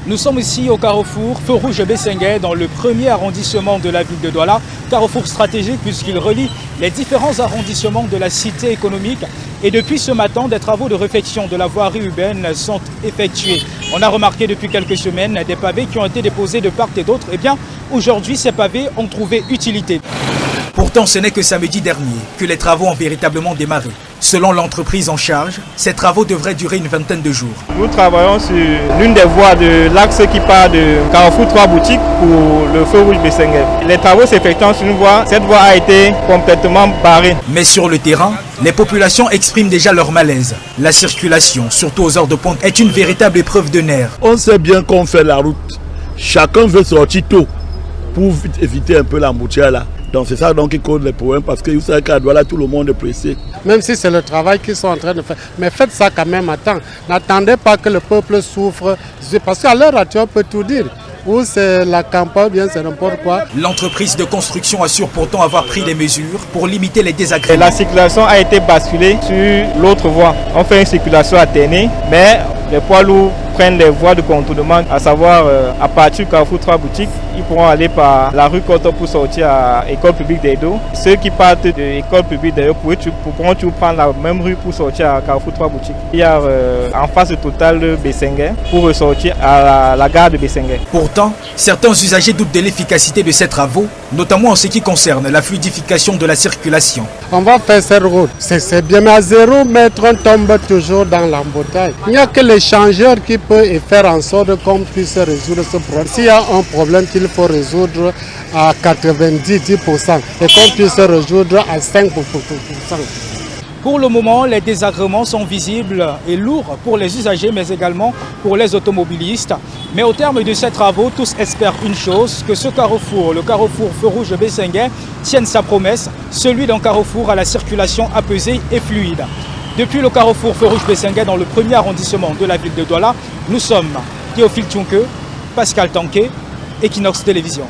Nous sommes ici au carrefour Feu Rouge Bessenguet dans le premier arrondissement de la ville de Douala. Carrefour stratégique puisqu'il relie les différents arrondissements de la cité économique. Et depuis ce matin, des travaux de réfection de la voirie urbaine sont effectués. On a remarqué depuis quelques semaines des pavés qui ont été déposés de part et d'autre. Eh bien, aujourd'hui, ces pavés ont trouvé utilité. Pourtant, ce n'est que samedi dernier que les travaux ont véritablement démarré. Selon l'entreprise en charge, ces travaux devraient durer une vingtaine de jours. Nous travaillons sur l'une des voies de l'axe qui part de Carrefour 3 boutiques pour le Feu Rouge Bessenguet. Les travaux s'effectuent sur une voie. Cette voie a été complètement barrée. Mais sur le terrain, les populations expriment déjà leur malaise. La circulation, surtout aux heures de pointe, est une véritable épreuve de nerfs. On sait bien qu'on fait la route. Chacun veut sortir tôt pour éviter un peu l'embouteillage là. Donc c'est ça donc qui cause les problèmes parce que vous savez qu'à Douala, tout le monde est pressé. Même si c'est le travail qu'ils sont en train de faire, mais faites ça quand même à temps. N'attendez pas que le peuple souffre, parce qu'à l'heure actuelle, on peut tout dire. Ou c'est la campagne, bien c'est n'importe quoi. L'entreprise de construction assure pourtant avoir pris des mesures pour limiter les désagréments. Et la circulation a été basculée sur l'autre voie. On fait une circulation alternée, mais les poids lourds prennent les voies de contournement, à savoir à partir de Carrefour 3 boutiques, ils pourront aller par la rue Coton pour sortir à l'école publique d'Edo. Ceux qui partent de l'école publique d'Edo pourront toujours prendre la même rue pour sortir à Carrefour 3 boutiques. Il y a en face de Total Bessenguet pour ressortir à la gare de Bessenguet. Pourtant, certains usagers doutent de l'efficacité de ces travaux, notamment en ce qui concerne la fluidification de la circulation. On va faire cette route, c'est bien, mais à 0 mètre, on tombe toujours dans l'embouteillage. Il n'y a que l'échangeur qui peut faire en sorte qu'on puisse résoudre ce problème. S'il y a un problème qu'il faut résoudre à 90% et qu'on puisse résoudre à 5%. Pour le moment, les désagréments sont visibles et lourds pour les usagers, mais également pour les automobilistes. Mais au terme de ces travaux, tous espèrent une chose, que ce carrefour, le carrefour Feu Rouge Bessenguet, tienne sa promesse, celui d'un carrefour à la circulation apaisée et fluide. Depuis le carrefour Feu Rouge Bessenguet dans le premier arrondissement de la ville de Douala, nous sommes Théophile Tchunke, Pascal Tanké, Equinox Télévision.